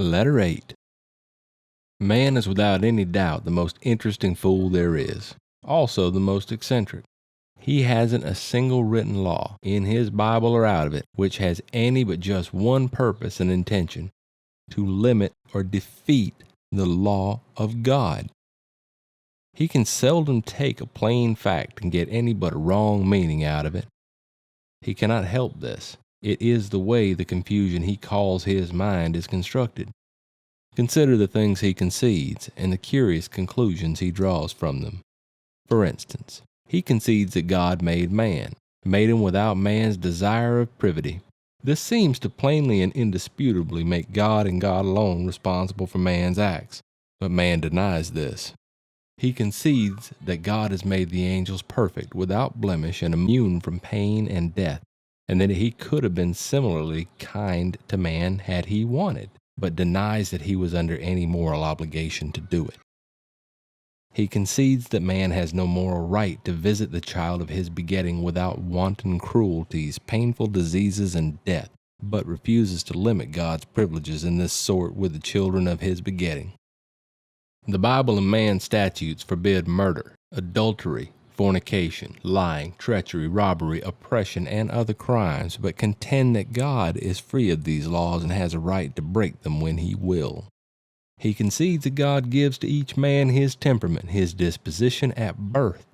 Letter 8. Man is without any doubt the most interesting fool there is, also the most eccentric. He hasn't a single written law, in his Bible or out of it, which has any but just one purpose and intention: to limit or defeat the law of God. He can seldom take a plain fact and get any but a wrong meaning out of it. He cannot help this. It is the way the confusion he calls his mind is constructed. Consider the things he concedes and the curious conclusions he draws from them. For instance, he concedes that God made man, made him without man's desire of privity. This seems to plainly and indisputably make God and God alone responsible for man's acts, but man denies this. He concedes that God has made the angels perfect, without blemish, and immune from pain and death, and that he could have been similarly kind to man had he wanted, but denies that he was under any moral obligation to do it. He concedes that man has no moral right to visit the child of his begetting without wanton cruelties, painful diseases, and death, but refuses to limit God's privileges in this sort with the children of his begetting. The Bible and man's statutes forbid murder, adultery, fornication, lying, treachery, robbery, oppression, and other crimes, but contend that God is free of these laws and has a right to break them when he will. He concedes that God gives to each man his temperament, his disposition at birth.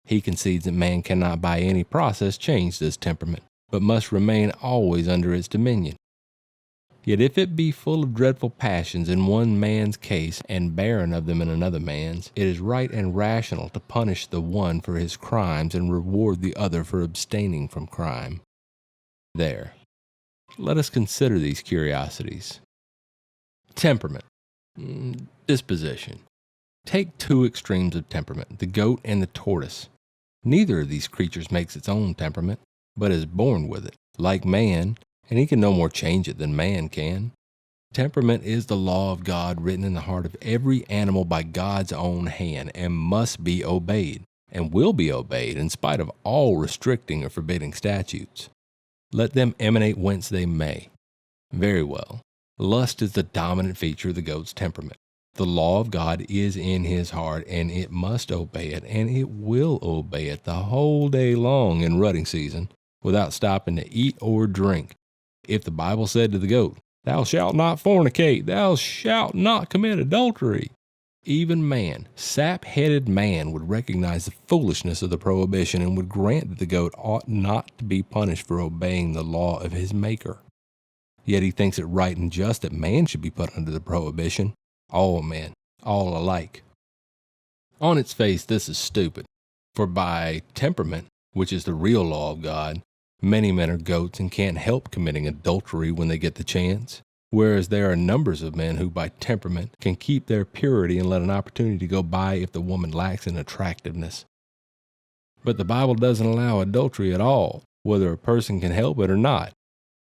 He concedes that man cannot by any process change this temperament, but must remain always under its dominion. Yet if it be full of dreadful passions in one man's case and barren of them in another man's, it is right and rational to punish the one for his crimes and reward the other for abstaining from crime. There. Let us consider these curiosities. Temperament. Disposition. Take two extremes of temperament, the goat and the tortoise. Neither of these creatures makes its own temperament, but is born with it, like man, and he can no more change it than man can. Temperament is the law of God written in the heart of every animal by God's own hand, and must be obeyed, and will be obeyed in spite of all restricting or forbidding statutes. Let them emanate whence they may. Very well. Lust is the dominant feature of the goat's temperament. The law of God is in his heart, and it must obey it, and it will obey it the whole day long in rutting season, without stopping to eat or drink. If the Bible said to the goat, "Thou shalt not fornicate, thou shalt not commit adultery," even man, sap-headed man, would recognize the foolishness of the prohibition and would grant that the goat ought not to be punished for obeying the law of his Maker. Yet he thinks it right and just that man should be put under the prohibition. All men, all alike. On its face, this is stupid, for by temperament, which is the real law of God, many men are goats and can't help committing adultery when they get the chance, whereas there are numbers of men who by temperament can keep their purity and let an opportunity go by if the woman lacks in attractiveness. But the Bible doesn't allow adultery at all, whether a person can help it or not.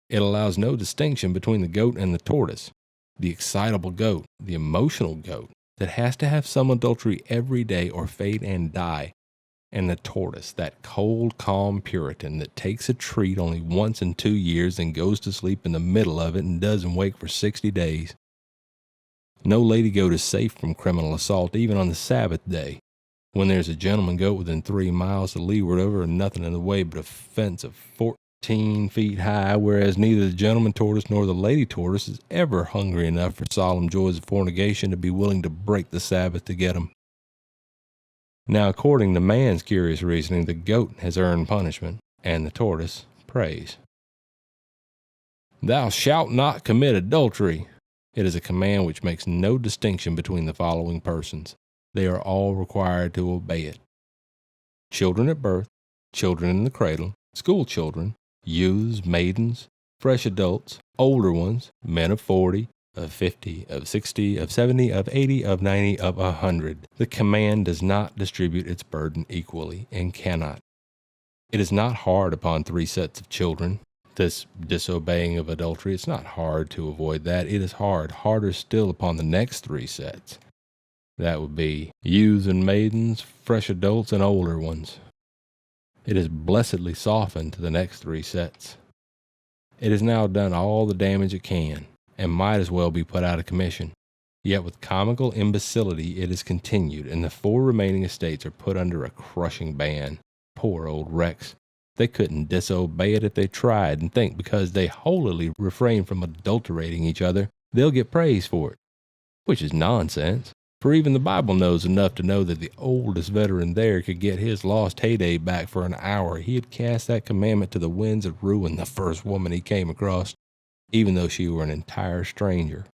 It allows no distinction between the goat and the tortoise, the excitable goat, the emotional goat, that has to have some adultery every day or fade and die, and the tortoise, that cold, calm Puritan that takes a treat only once in 2 years and goes to sleep in the middle of it and doesn't wake for 60 days. No lady goat is safe from criminal assault even on the Sabbath day, when there's a gentleman goat within 3 miles to leeward over and nothing in the way but a fence of 14 feet high, whereas neither the gentleman tortoise nor the lady tortoise is ever hungry enough for solemn joys of fornication to be willing to break the Sabbath to get 'em. Now, according to man's curious reasoning, the goat has earned punishment, and the tortoise praise. Thou shalt not commit adultery. It is a command which makes no distinction between the following persons. They are all required to obey it: children at birth, children in the cradle, school children, youths, maidens, fresh adults, older ones, men of 40, of 50, of 60, of 70, of 80, of 90, of 100. The command does not distribute its burden equally, and cannot. It is not hard upon 3 sets of children, this disobeying of adultery. It's not hard to avoid that. It is harder still upon the next 3 sets. That would be youths and maidens, fresh adults, and older ones. It is blessedly softened to the next 3 sets. It has now done all the damage it can, and might as well be put out of commission. Yet with comical imbecility it is continued, and the 4 remaining estates are put under a crushing ban. Poor old wrecks. They couldn't disobey it if they tried, and think because they holily refrain from adulterating each other, they'll get praise for it. Which is nonsense, for even the Bible knows enough to know that the oldest veteran there could get his lost heyday back for an hour. He had cast that commandment to the winds of ruin the first woman he came across, even though she were an entire stranger.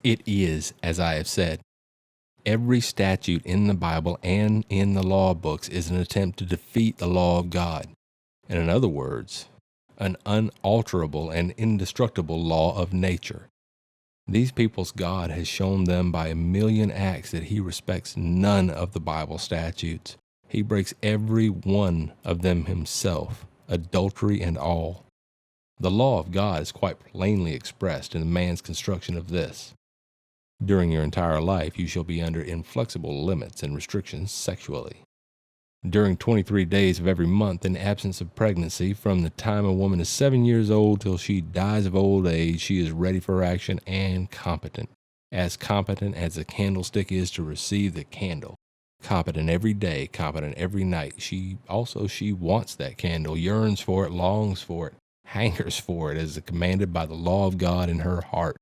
It is, as I have said, every statute in the Bible and in the law books is an attempt to defeat the law of God. And in other words, an unalterable and indestructible law of nature. These people's God has shown them by a million acts that he respects none of the Bible statutes. He breaks every one of them himself, adultery and all. The law of God is quite plainly expressed in man's construction of this. During your entire life, you shall be under inflexible limits and restrictions sexually. During 23 days of every month in absence of pregnancy, from the time a woman is 7 years old till she dies of old age, she is ready for action and competent as a candlestick is to receive the candle. Competent every day, competent every night. She wants that candle, yearns for it, longs for it, hankers for it, as commanded by the law of God in her heart.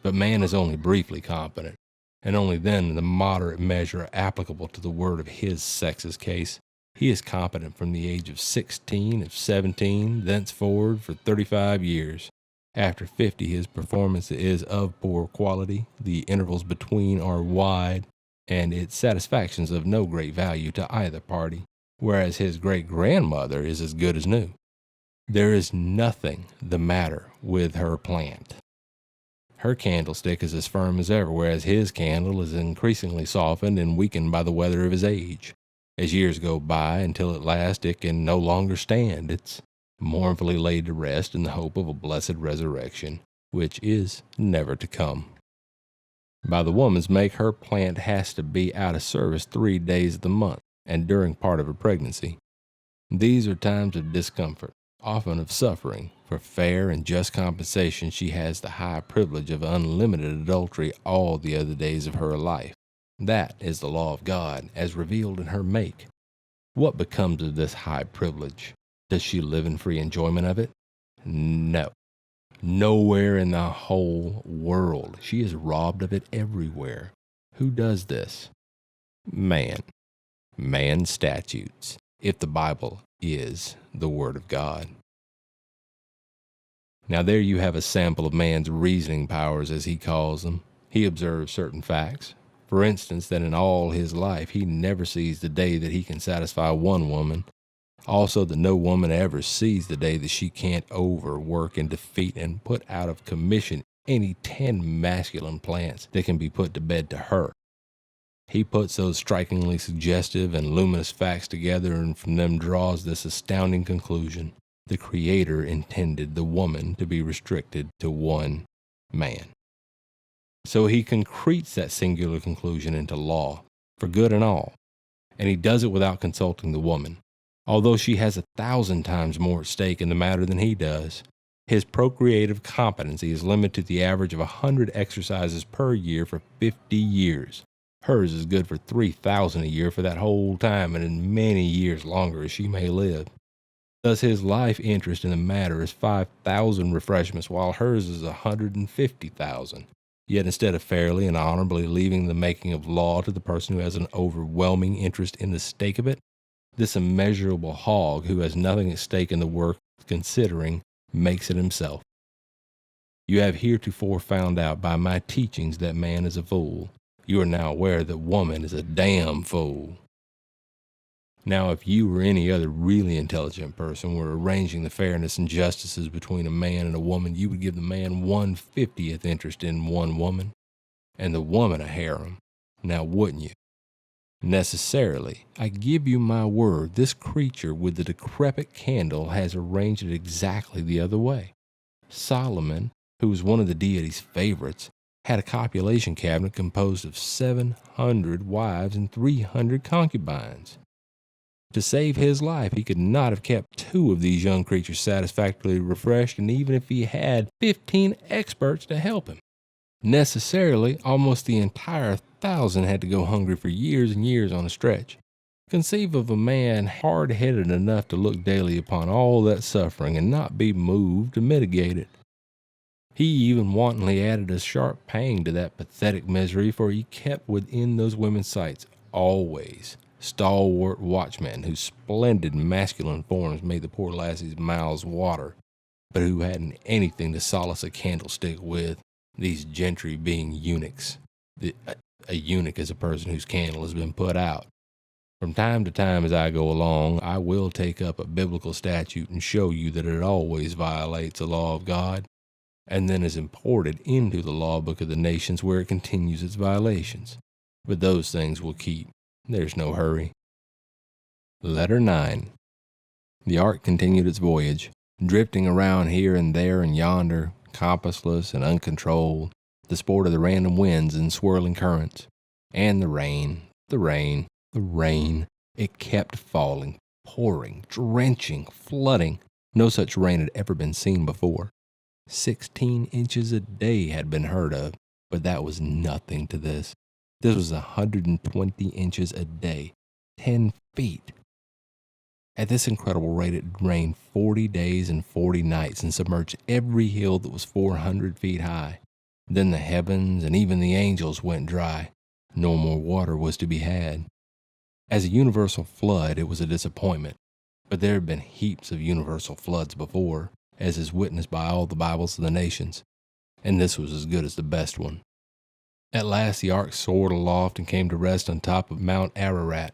But man is only briefly competent, and only then in the moderate measure applicable to the word of his sex's case. He is competent from the age of 16, of 17, thenceforward for 35 years. After 50, his performance is of poor quality, the intervals between are wide, and its satisfactions of no great value to either party, whereas his great-grandmother is as good as new. There is nothing the matter with her plant. Her candlestick is as firm as ever, whereas his candle is increasingly softened and weakened by the weather of his age. As years go by, until at last it can no longer stand, it's mournfully laid to rest in the hope of a blessed resurrection, which is never to come. By the woman's make, her plant has to be out of service 3 days of the month, and during part of her pregnancy. These are times of discomfort, often of suffering. For fair and just compensation, she has the high privilege of unlimited adultery all the other days of her life. That is the law of God, as revealed in her make. What becomes of this high privilege? Does she live in free enjoyment of it? No. Nowhere in the whole world. She is robbed of it everywhere. Who does this? Man. Man's statutes, if the Bible is the Word of God. Now there you have a sample of man's reasoning powers, as he calls them. He observes certain facts. For instance, that in all his life he never sees the day that he can satisfy one woman. Also that no woman ever sees the day that she can't overwork and defeat and put out of commission any 10 masculine plants that can be put to bed to her. He puts those strikingly suggestive and luminous facts together, and from them draws this astounding conclusion. The Creator intended the woman to be restricted to one man. So he concretes that singular conclusion into law, for good and all, and he does it without consulting the woman, although she has 1,000 times more at stake in the matter than he does. His procreative competency is limited to the average of 100 exercises per year for 50 years. Hers is good for 3,000 a year for that whole time, and in many years longer as she may live. Thus his life interest in the matter is 5,000 refreshments, while hers is 150,000. Yet instead of fairly and honorably leaving the making of law to the person who has an overwhelming interest in the stake of it, this immeasurable hog who has nothing at stake in the work considering makes it himself. You have heretofore found out by my teachings that man is a fool. You are now aware that woman is a damn fool. Now, if you or any other really intelligent person were arranging the fairness and justices between a man and a woman, you would give the man 1/50th interest in one woman, and the woman a harem. Now, wouldn't you? Necessarily. I give you my word, this creature with the decrepit candle has arranged it exactly the other way. Solomon, who was one of the deity's favorites, had a copulation cabinet composed of 700 wives and 300 concubines. To save his life, he could not have kept 2 of these young creatures satisfactorily refreshed, and even if he had 15 experts to help him. Necessarily, almost the entire 1,000 had to go hungry for years and years on a stretch. Conceive of a man hard-headed enough to look daily upon all that suffering and not be moved to mitigate it. He even wantonly added a sharp pang to that pathetic misery, for he kept within those women's sights always stalwart watchmen whose splendid masculine forms made the poor lassies' mouths water, but who hadn't anything to solace a candlestick with, these gentry being eunuchs. A eunuch is a person whose candle has been put out. From time to time as I go along, I will take up a biblical statute and show you that it always violates the law of God, and then is imported into the law book of the nations where it continues its violations. But those things will keep. There's no hurry. Letter 9. The ark continued its voyage, drifting around here and there and yonder, compassless and uncontrolled, the sport of the random winds and swirling currents. And the rain. It kept falling, pouring, drenching, flooding. No such rain had ever been seen before. 16 inches a day had been heard of, but that was nothing to this. This was 120 inches a day, 10 feet. At this incredible rate, it rained 40 days and 40 nights and submerged every hill that was 400 feet high. Then the heavens and even the angels went dry. No more water was to be had. As a universal flood, it was a disappointment, but there had been heaps of universal floods before, as is witnessed by all the Bibles of the nations, and this was as good as the best one. At last the ark soared aloft and came to rest on top of Mount Ararat.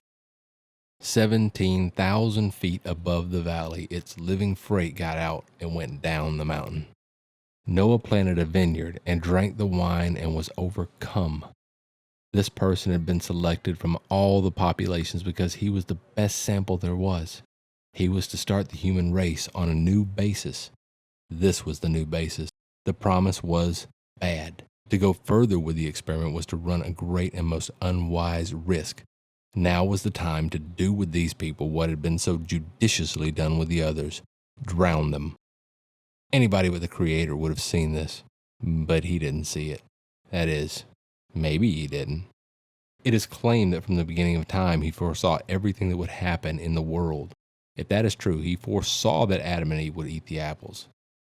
17,000 feet above the valley, its living freight got out and went down the mountain. Noah planted a vineyard and drank the wine and was overcome. This person had been selected from all the populations because he was the best sample there was. He was to start the human race on a new basis. This was the new basis. The promise was bad. To go further with the experiment was to run a great and most unwise risk. Now was the time to do with these people what had been so judiciously done with the others: drown them. Anybody but the Creator would have seen this, but he didn't see it. That is, maybe he didn't. It is claimed that from the beginning of time he foresaw everything that would happen in the world. If that is true, he foresaw that Adam and Eve would eat the apples,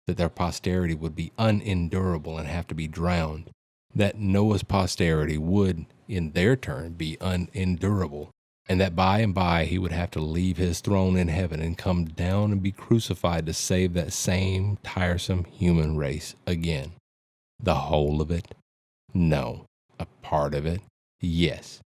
that their posterity would be unendurable and have to be drowned, that Noah's posterity would, in their turn, be unendurable, and that by and by he would have to leave his throne in heaven and come down and be crucified to save that same tiresome human race again. The whole of it? No. A part of it? Yes.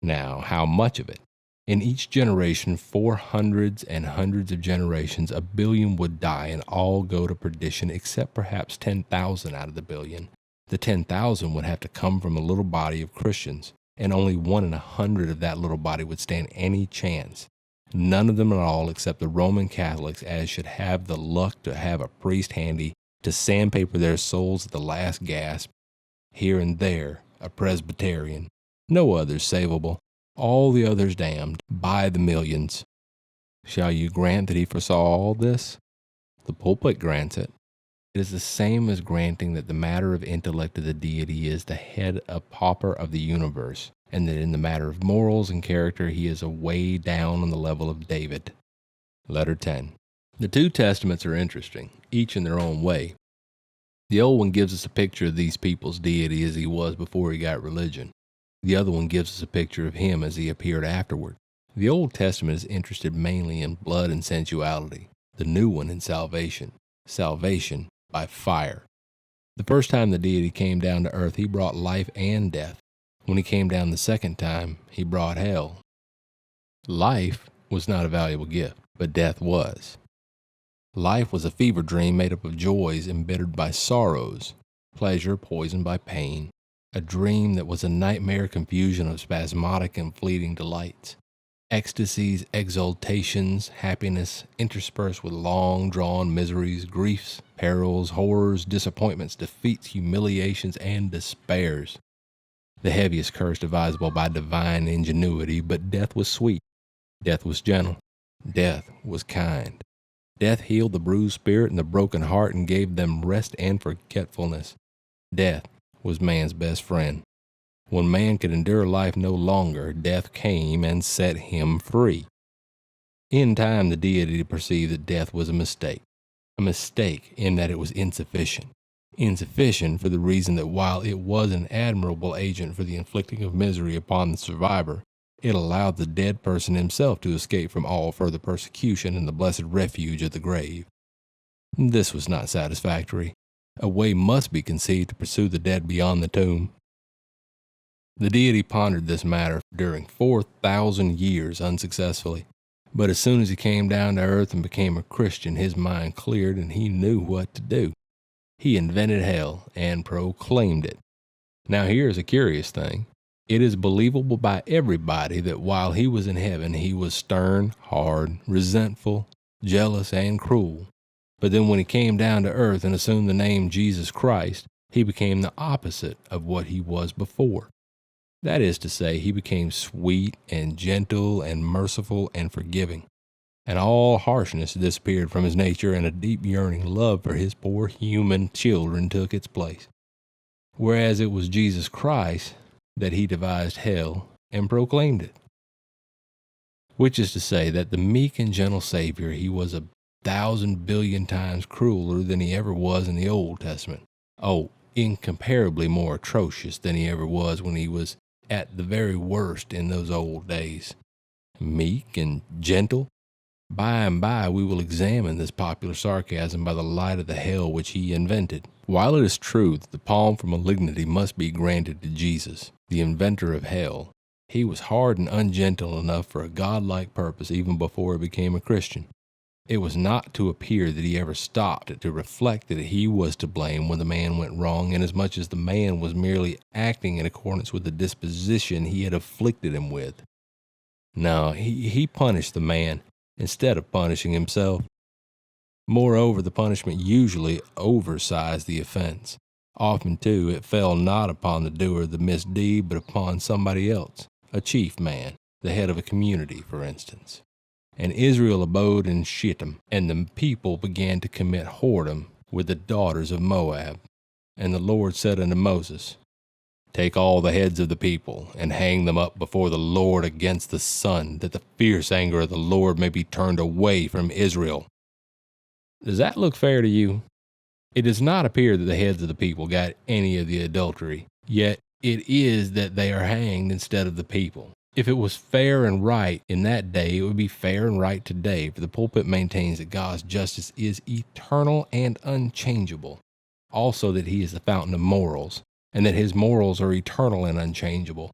Now, how much of it? In each generation, for hundreds and hundreds of generations, 1 billion would die and all go to perdition, except perhaps 10,000 out of the billion. The 10,000 would have to come from a little body of Christians, and only 1 in 100 of that little body would stand any chance. None of them at all except the Roman Catholics, as should have the luck to have a priest handy to sandpaper their souls at the last gasp. Here and there, a Presbyterian. No others savable. All the others damned, by the millions. Shall you grant that he foresaw all this? The pulpit grants it. It is the same as granting that the matter of intellect of the deity is the head of pauper of the universe, and that in the matter of morals and character he is away down on the level of David. Letter 10. The 2 testaments are interesting, each in their own way. The old one gives us a picture of these people's deity as he was before he got religion. The other one gives us a picture of him as he appeared afterward. The Old Testament is interested mainly in blood and sensuality. The new one in salvation. Salvation by fire. The first time the deity came down to earth, he brought life and death. When he came down the second time, he brought hell. Life was not a valuable gift, but death was. Life was a fever dream made up of joys embittered by sorrows, pleasure poisoned by pain, a dream that was a nightmare confusion of spasmodic and fleeting delights, ecstasies, exultations, happiness interspersed with long-drawn miseries, griefs, perils, horrors, disappointments, defeats, humiliations, and despairs. The heaviest curse devisable by divine ingenuity, but death was sweet. Death was gentle. Death was kind. Death healed the bruised spirit and the broken heart and gave them rest and forgetfulness. Death was man's best friend. When man could endure life no longer, death came and set him free. In time, the deity perceived that death was a mistake in that it was insufficient. Insufficient for the reason that while it was an admirable agent for the inflicting of misery upon the survivor, it allowed the dead person himself to escape from all further persecution in the blessed refuge of the grave. This was not satisfactory. A way must be conceived to pursue the dead beyond the tomb. The deity pondered this matter during 4,000 years unsuccessfully, but as soon as he came down to earth and became a Christian, his mind cleared and he knew what to do. He invented hell and proclaimed it. Now here's a curious thing. It is believable by everybody that while he was in heaven, he was stern, hard, resentful, jealous, and cruel. But then when he came down to earth and assumed the name Jesus Christ, he became the opposite of what he was before. That is to say, he became sweet and gentle and merciful and forgiving. And all harshness disappeared from his nature, and a deep yearning love for his poor human children took its place. Whereas it was Jesus Christ that he devised hell and proclaimed it. Which is to say that the meek and gentle Savior, he was 1,000 billion times crueler than he ever was in the Old Testament. Oh, incomparably more atrocious than he ever was when he was at the very worst in those old days. Meek and gentle? By and by we will examine this popular sarcasm by the light of the hell which he invented. While it is true that the palm for malignity must be granted to Jesus, the inventor of hell, he was hard and ungentle enough for a godlike purpose even before he became a Christian. It was not to appear that he ever stopped to reflect that he was to blame when the man went wrong, inasmuch as the man was merely acting in accordance with the disposition he had afflicted him with. No, he punished the man instead of punishing himself. Moreover, the punishment usually oversized the offense. Often, too, it fell not upon the doer of the misdeed, but upon somebody else, a chief man, the head of a community, for instance. And Israel abode in Shittim, and the people began to commit whoredom with the daughters of Moab. And the Lord said unto Moses, Take all the heads of the people, and hang them up before the Lord against the sun, that the fierce anger of the Lord may be turned away from Israel. Does that look fair to you? It does not appear that the heads of the people got any of the adultery, yet it is that they are hanged instead of the people. If it was fair and right in that day, it would be fair and right today, for the pulpit maintains that God's justice is eternal and unchangeable, also that he is the fountain of morals, and that his morals are eternal and unchangeable.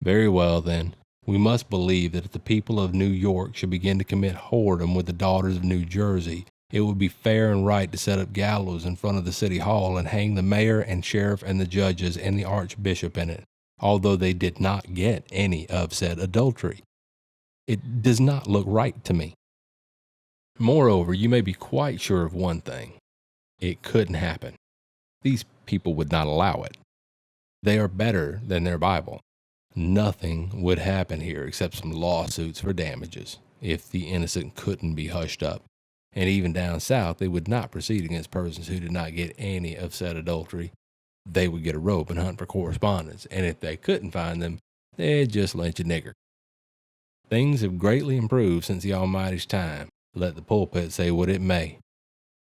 Very well, then, we must believe that if the people of New York should begin to commit whoredom with the daughters of New Jersey, it would be fair and right to set up gallows in front of the city hall and hang the mayor and sheriff and the judges and the archbishop in it, although they did not get any of said adultery. It does not look right to me. Moreover, you may be quite sure of one thing. It couldn't happen. These people would not allow it. They are better than their Bible. Nothing would happen here except some lawsuits for damages, if the innocent couldn't be hushed up. And even down south, they would not proceed against persons who did not get any of said adultery. They would get a rope and hunt for correspondence, and if they couldn't find them, they'd just lynch a nigger. Things have greatly improved since the Almighty's time, let the pulpit say what it may.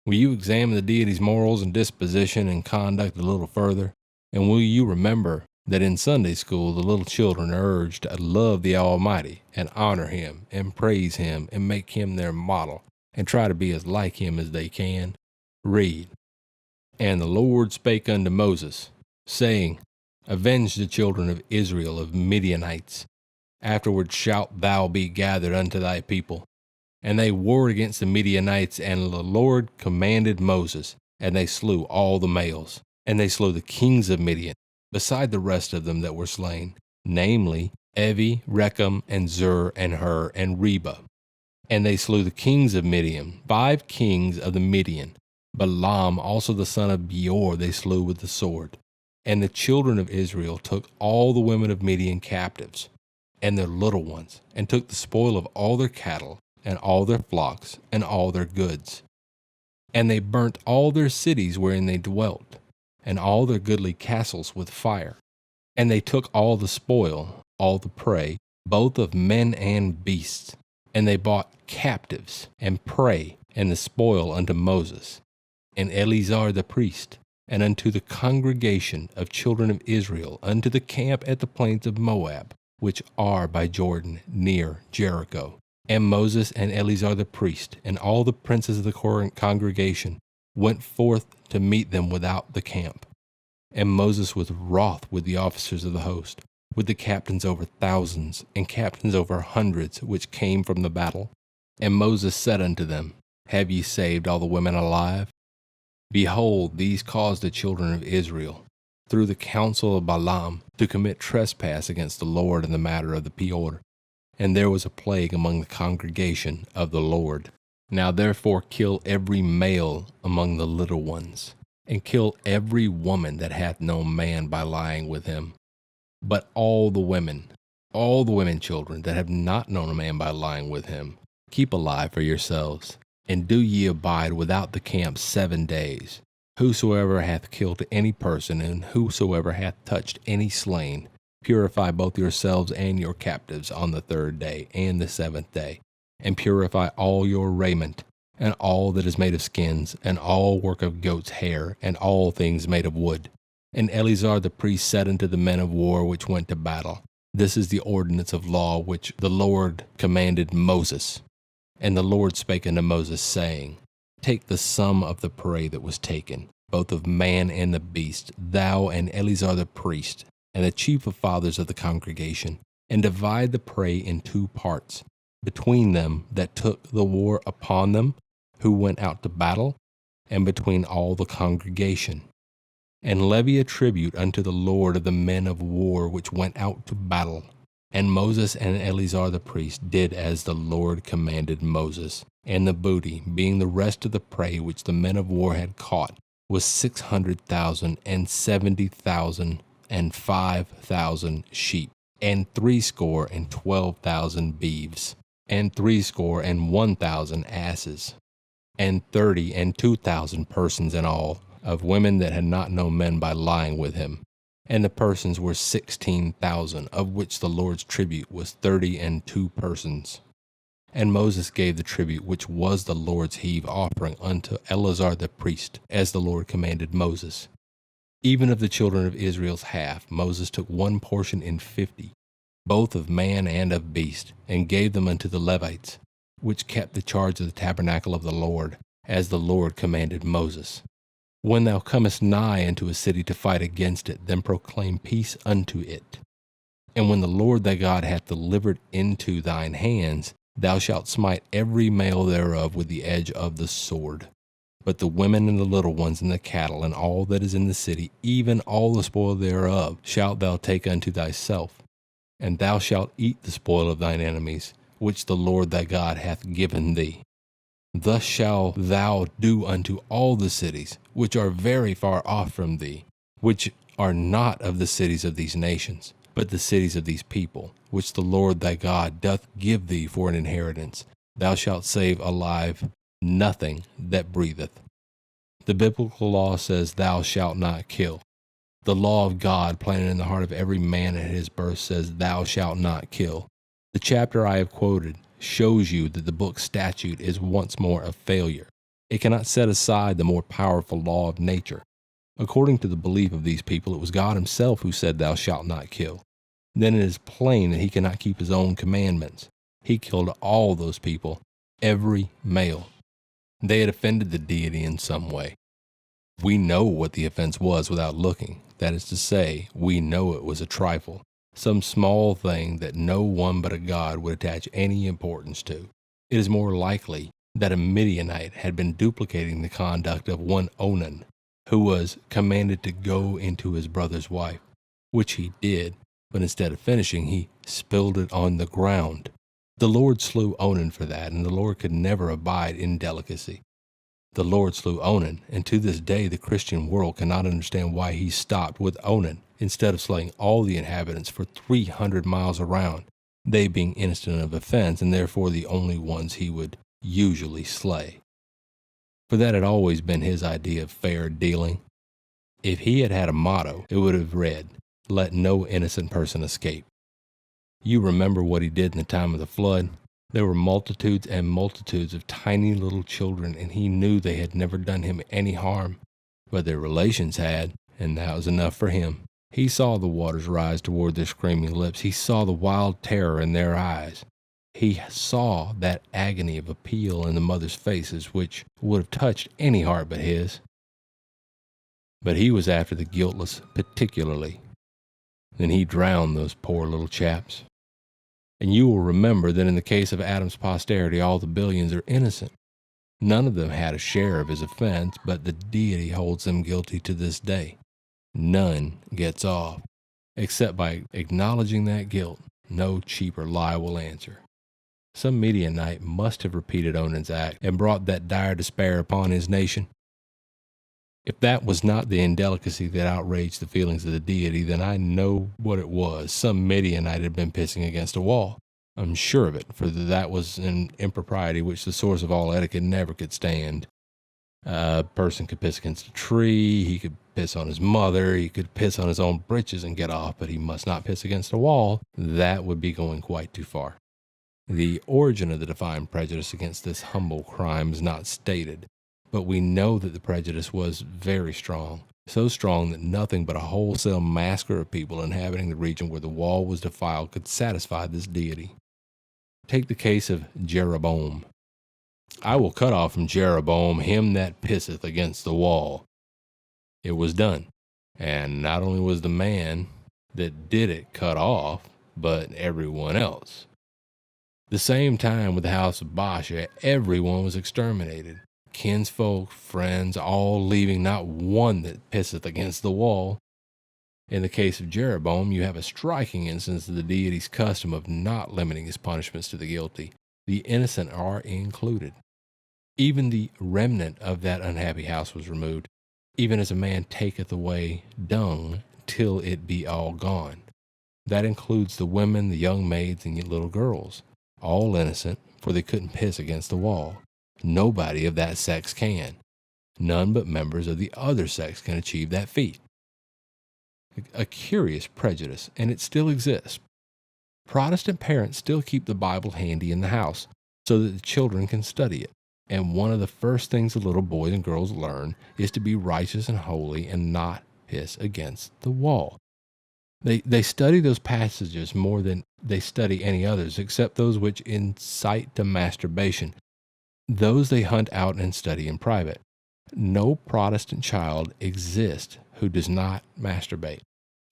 Will you examine the deity's morals and disposition and conduct a little further? And will you remember that in Sunday school the little children are urged to love the Almighty and honor him and praise him and make him their model and try to be as like him as they can? Read. And the Lord spake unto Moses, saying, Avenge the children of Israel of Midianites. Afterward shalt thou be gathered unto thy people. And they warred against the Midianites, and the Lord commanded Moses, and they slew all the males. And they slew the kings of Midian, beside the rest of them that were slain, namely Evi, Rechem, and Zur, and Hur, and Reba. And they slew the kings of Midian, 5 kings of the Midian. Balaam also the son of Beor they slew with the sword. And the children of Israel took all the women of Midian captives. and their little ones, and took the spoil of all their cattle, and all their flocks, and all their goods. And they burnt all their cities wherein they dwelt, and all their goodly castles with fire. And they took all the spoil, all the prey, both of men and beasts. And they bought captives, and prey, and the spoil unto Moses, and Eleazar the priest, and unto the congregation of children of Israel, unto the camp at the plains of Moab, which are by Jordan, near Jericho. And Moses and Eleazar the priest, and all the princes of the congregation, went forth to meet them without the camp. And Moses was wroth with the officers of the host, with the captains over thousands, and captains over hundreds, which came from the battle. And Moses said unto them, Have ye saved all the women alive? Behold, these caused the children of Israel, through the counsel of Balaam, to commit trespass against the Lord in the matter of the Peor. And there was a plague among the congregation of the Lord. Now therefore kill every male among the little ones, and kill every woman that hath known man by lying with him. But all the women children that have not known a man by lying with him, keep alive for yourselves, and do ye abide without the camp 7 days. Whosoever hath killed any person, and whosoever hath touched any slain, purify both yourselves and your captives on the 3rd day and the 7th day, and purify all your raiment, and all that is made of skins, and all work of goat's hair, and all things made of wood. And Eleazar the priest said unto the men of war which went to battle, This is the ordinance of law which the Lord commanded Moses. And the Lord spake unto Moses, saying, Take the sum of the prey that was taken, both of man and the beast, thou and Eleazar the priest, and the chief of fathers of the congregation, and divide the prey in 2 parts, between them that took the war upon them, who went out to battle, and between all the congregation. And levy a tribute unto the Lord of the men of war which went out to battle. And Moses and Eleazar the priest did as the Lord commanded Moses. And the booty, being the rest of the prey which the men of war had caught, was 600,000 and 70,000 and 5,000 sheep, and 60 and 12,000 beeves, and 60 and 1,000 asses, and 30 and 2,000 persons in all, of women that had not known men by lying with him. And the persons were 16,000, of which the Lord's tribute was 32 persons. And Moses gave the tribute which was the Lord's heave offering unto Eleazar the priest, as the Lord commanded Moses. Even of the children of Israel's half, Moses took 1 portion in 50, both of man and of beast, and gave them unto the Levites, which kept the charge of the tabernacle of the Lord, as the Lord commanded Moses. When thou comest nigh unto a city to fight against it, then proclaim peace unto it. And when the Lord thy God hath delivered into thine hands, thou shalt smite every male thereof with the edge of the sword. But the women and the little ones and the cattle and all that is in the city, even all the spoil thereof, shalt thou take unto thyself. And thou shalt eat the spoil of thine enemies, which the Lord thy God hath given thee. Thus shalt thou do unto all the cities, which are very far off from thee, which are not of the cities of these nations, but the cities of these people, which the Lord thy God doth give thee for an inheritance. Thou shalt save alive nothing that breatheth. The biblical law says, Thou shalt not kill. The law of God planted in the heart of every man at his birth says, Thou shalt not kill. The chapter I have quoted shows you that the book statute is once more a failure. It cannot set aside the more powerful law of nature. According to the belief of these people, it was God himself who said, Thou shalt not kill. Then it is plain that he cannot keep his own commandments. He killed all those people, every male. They had offended the deity in some way. We know what the offense was without looking. That is to say, we know it was a trifle, some small thing that no one but a God would attach any importance to. It is more likely that a Midianite had been duplicating the conduct of one Onan, who was commanded to go into his brother's wife, which he did, but instead of finishing, he spilled it on the ground. The Lord slew Onan for that, and the Lord could never abide in delicacy. The Lord slew Onan, and to this day the Christian world cannot understand why he stopped with Onan instead of slaying all the inhabitants for 300 miles around, they being innocent of offense and therefore the only ones he would usually slay. For that had always been his idea of fair dealing. If he had had a motto, it would have read, "Let no innocent person escape." You remember what he did in the time of the flood. There were multitudes and multitudes of tiny little children, and he knew they had never done him any harm, but their relations had, and that was enough for him. He saw the waters rise toward their screaming lips. He saw the wild terror in their eyes. He saw that agony of appeal in the mothers' faces, which would have touched any heart but his. But he was after the guiltless particularly. Then he drowned those poor little chaps. And you will remember that in the case of Adam's posterity, all the billions are innocent. None of them had a share of his offense, but the deity holds them guilty to this day. None gets off, except by acknowledging that guilt. No cheaper lie will answer. Some Midianite must have repeated Onan's act and brought that dire despair upon his nation. If that was not the indelicacy that outraged the feelings of the deity, then I know what it was. Some Midianite had been pissing against a wall. I'm sure of it, for that was an impropriety which the source of all etiquette never could stand. A person could piss against a tree, he could piss on his mother, he could piss on his own britches and get off, but he must not piss against a wall. That would be going quite too far. The origin of the divine prejudice against this humble crime is not stated, but we know that the prejudice was very strong, so strong that nothing but a wholesale massacre of people inhabiting the region where the wall was defiled could satisfy this deity. Take the case of Jeroboam. "I will cut off from Jeroboam him that pisseth against the wall." It was done, and not only was the man that did it cut off, but everyone else. The same time with the house of Baasha, everyone was exterminated. Kinsfolk, friends, all leaving, not one that pisseth against the wall. In the case of Jeroboam, you have a striking instance of the deity's custom of not limiting his punishments to the guilty. The innocent are included. Even the remnant of that unhappy house was removed, even as a man taketh away dung till it be all gone. That includes the women, the young maids, and the little girls. All innocent, for they couldn't piss against the wall. Nobody of that sex can. None but members of the other sex can achieve that feat. A curious prejudice, and it still exists. Protestant parents still keep the Bible handy in the house so that the children can study it. And one of the first things the little boys and girls learn is to be righteous and holy and not piss against the wall. They study those passages more than they study any others, except those which incite to masturbation. Those they hunt out and study in private. No Protestant child exists who does not masturbate.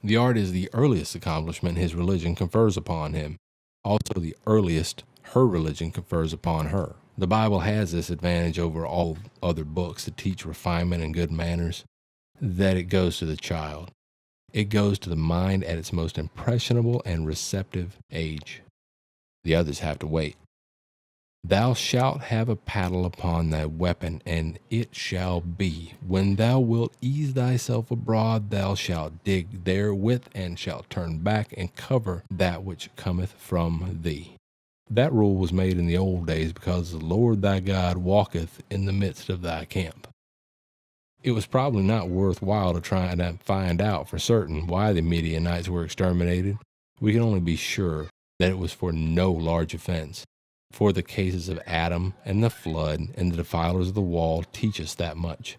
The art is the earliest accomplishment his religion confers upon him, also the earliest her religion confers upon her. The Bible has this advantage over all other books that teach refinement and good manners, that it goes to the child. It goes to the mind at its most impressionable and receptive age. The others have to wait. "Thou shalt have a paddle upon thy weapon, and it shall be, when thou wilt ease thyself abroad, thou shalt dig therewith, and shalt turn back and cover that which cometh from thee." That rule was made in the old days because the Lord thy God walketh in the midst of thy camp. It was probably not worthwhile to try to find out for certain why the Midianites were exterminated. We can only be sure that it was for no large offense. For the cases of Adam and the flood and the defilers of the wall teach us that much.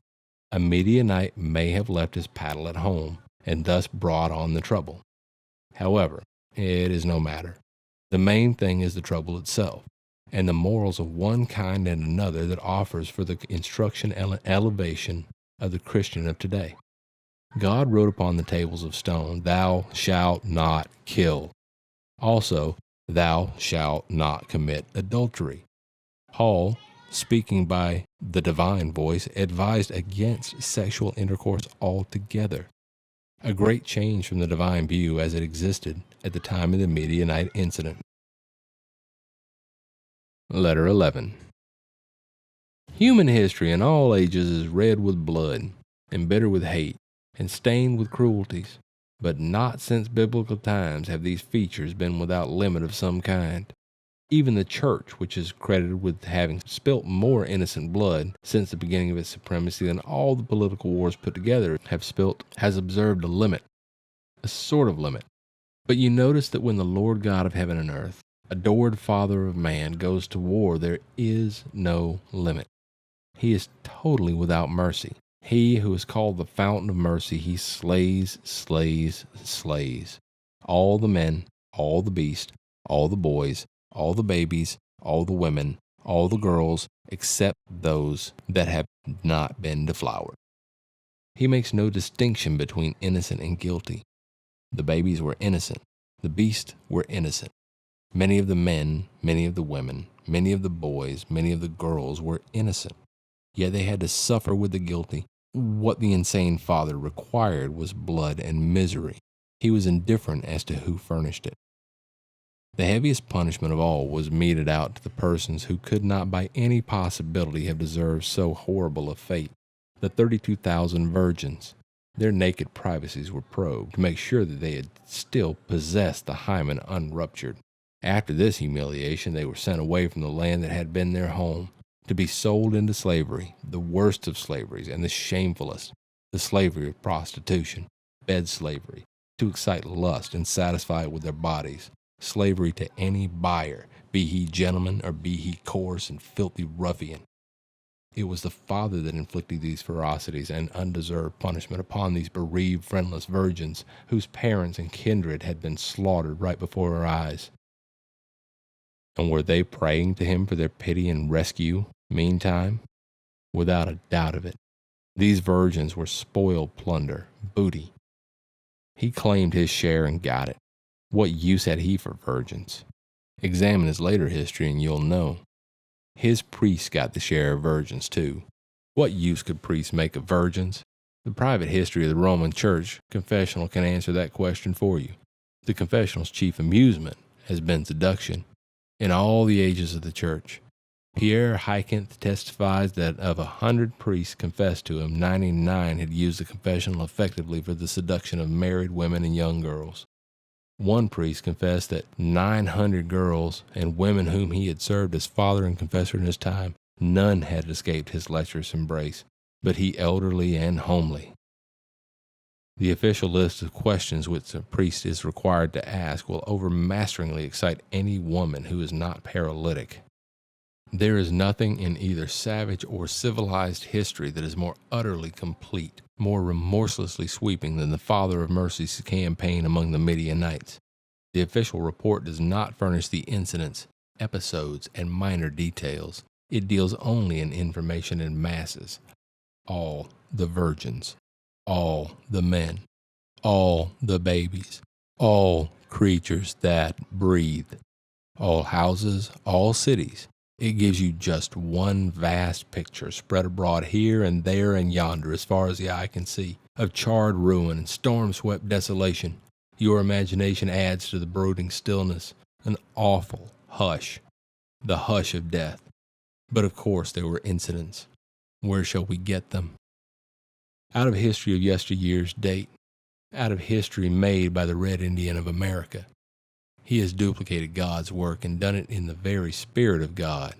A Midianite may have left his paddle at home and thus brought on the trouble. However, it is no matter. The main thing is the trouble itself, and the morals of one kind and another that offers for the instruction and elevation of the Christian of today. God wrote upon the tables of stone, "Thou shalt not kill." Also, "Thou shalt not commit adultery." Paul, speaking by the divine voice, advised against sexual intercourse altogether. A great change from the divine view as it existed at the time of the Midianite incident. Letter 11. Human history in all ages is red with blood, embittered with hate, and stained with cruelties. But not since biblical times have these features been without limit of some kind. Even the church, which is credited with having spilt more innocent blood since the beginning of its supremacy than all the political wars put together have spilt, has observed a limit, a sort of limit. But you notice that when the Lord God of heaven and earth, adored Father of man, goes to war, there is no limit. He is totally without mercy. He who is called the fountain of mercy, he slays, slays, slays. All the men, all the beasts, all the boys, all the babies, all the women, all the girls, except those that have not been deflowered. He makes no distinction between innocent and guilty. The babies were innocent. The beasts were innocent. Many of the men, many of the women, many of the boys, many of the girls were innocent. Yet they had to suffer with the guilty. What the insane father required was blood and misery. He was indifferent as to who furnished it. The heaviest punishment of all was meted out to the persons who could not by any possibility have deserved so horrible a fate. The 32,000 virgins. Their naked privacies were probed to make sure that they had still possessed the hymen unruptured. After this humiliation, they were sent away from the land that had been their home, to be sold into slavery, the worst of slaveries and the shamefullest, the slavery of prostitution, bed slavery, to excite lust and satisfy it with their bodies, slavery to any buyer, be he gentleman or be he coarse and filthy ruffian. It was the Father that inflicted these ferocities and undeserved punishment upon these bereaved, friendless virgins, whose parents and kindred had been slaughtered right before our eyes. And were they praying to him for their pity and rescue, meantime? Without a doubt of it. These virgins were spoiled plunder, booty. He claimed his share and got it. What use had he for virgins? Examine his later history and you'll know. His priests got the share of virgins too. What use could priests make of virgins? The private history of the Roman Church confessional can answer that question for you. The confessional's chief amusement has been seduction. In all the ages of the Church, Pierre Hyacinthe testifies that of 100 priests confessed to him, 99 had used the confessional effectively for the seduction of married women and young girls. One priest confessed that 900 girls and women whom he had served as father and confessor in his time, none had escaped his lecherous embrace, but he elderly and homely. The official list of questions which a priest is required to ask will overmasteringly excite any woman who is not paralytic. There is nothing in either savage or civilized history that is more utterly complete, more remorselessly sweeping than the Father of Mercy's campaign among the Midianites. The official report does not furnish the incidents, episodes, and minor details. It deals only in information in masses. All the virgins, all the men, all the babies, all creatures that breathe, all houses, all cities. It gives you just one vast picture spread abroad here and there and yonder as far as the eye can see, of charred ruin and storm-swept desolation. Your imagination adds to the brooding stillness an awful hush, the hush of death. But of course there were incidents. Where shall we get them? Out of history of yesteryear's date, out of history made by the Red Indian of America. He has duplicated God's work and done it in the very spirit of God.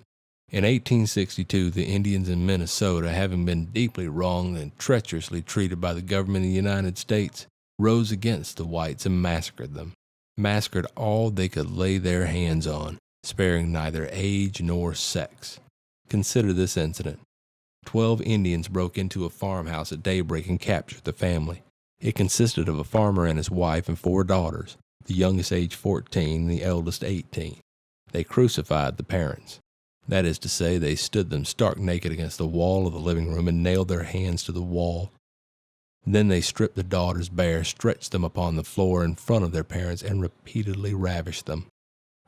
In 1862, the Indians in Minnesota, having been deeply wronged and treacherously treated by the government of the United States, rose against the whites and massacred them. Massacred all they could lay their hands on, sparing neither age nor sex. Consider this incident. 12 Indians broke into a farmhouse at daybreak and captured the family. It consisted of a farmer and his wife and 4 daughters. The youngest age 14, the eldest 18. They crucified the parents. That is to say, they stood them stark naked against the wall of the living room and nailed their hands to the wall. Then they stripped the daughters bare, stretched them upon the floor in front of their parents, and repeatedly ravished them.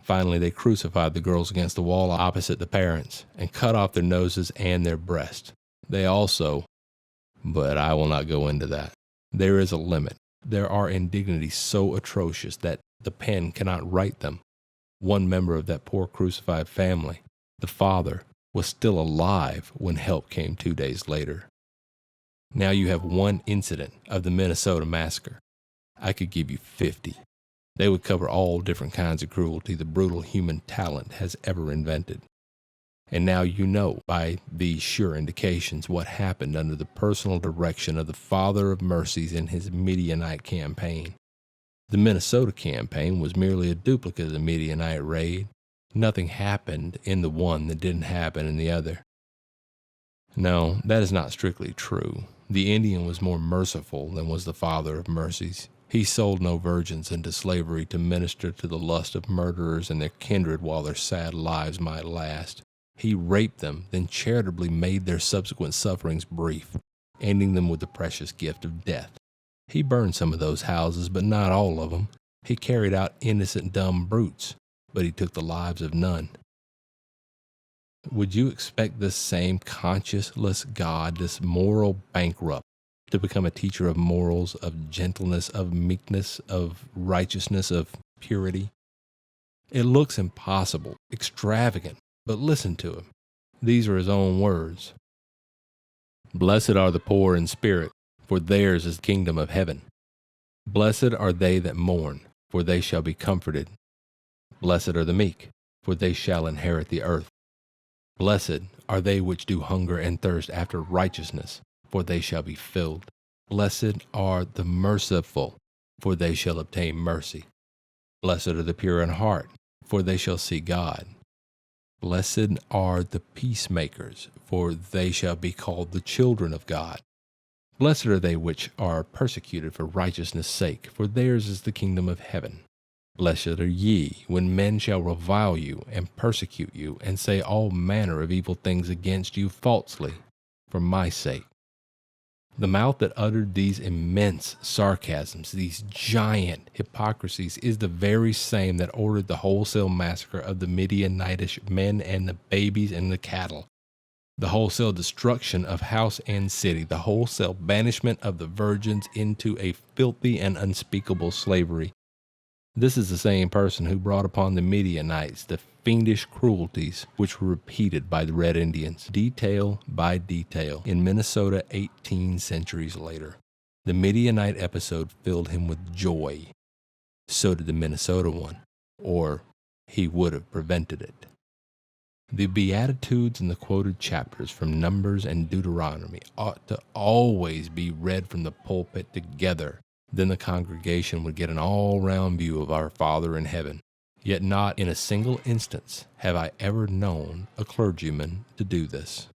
Finally, they crucified the girls against the wall opposite the parents, and cut off their noses and their breasts. They also, but I will not go into that. There is a limit. There are indignities so atrocious that the pen cannot write them. One member of that poor crucified family, the father, was still alive when help came 2 days later. Now you have one incident of the Minnesota massacre. I could give you 50. They would cover all different kinds of cruelty the brutal human talent has ever invented. And now you know, by these sure indications, what happened under the personal direction of the Father of Mercies in his Midianite campaign. The Minnesota campaign was merely a duplicate of the Midianite raid. Nothing happened in the one that didn't happen in the other. No, that is not strictly true. The Indian was more merciful than was the Father of Mercies. He sold no virgins into slavery to minister to the lust of murderers and their kindred while their sad lives might last. He raped them, then charitably made their subsequent sufferings brief, ending them with the precious gift of death. He burned some of those houses, but not all of them. He carried out innocent dumb brutes, but he took the lives of none. Would you expect this same conscienceless God, this moral bankrupt, to become a teacher of morals, of gentleness, of meekness, of righteousness, of purity? It looks impossible, extravagant, but listen to him. These are his own words. Blessed are the poor in spirit, for theirs is the kingdom of heaven. Blessed are they that mourn, for they shall be comforted. Blessed are the meek, for they shall inherit the earth. Blessed are they which do hunger and thirst after righteousness, for they shall be filled. Blessed are the merciful, for they shall obtain mercy. Blessed are the pure in heart, for they shall see God. Blessed are the peacemakers, for they shall be called the children of God. Blessed are they which are persecuted for righteousness' sake, for theirs is the kingdom of heaven. Blessed are ye, when men shall revile you, and persecute you, and say all manner of evil things against you falsely, for my sake. The mouth that uttered these immense sarcasms, these giant hypocrisies, is the very same that ordered the wholesale massacre of the Midianitish men and the babies and the cattle, the wholesale destruction of house and city, the wholesale banishment of the virgins into a filthy and unspeakable slavery. This is the same person who brought upon the Midianites the fiendish cruelties which were repeated by the Red Indians, detail by detail, in Minnesota 18 centuries later. The Midianite episode filled him with joy. So did the Minnesota one, or he would have prevented it. The Beatitudes in the quoted chapters from Numbers and Deuteronomy ought to always be read from the pulpit together. Then the congregation would get an all-round view of our Father in heaven. Yet not in a single instance have I ever known a clergyman to do this.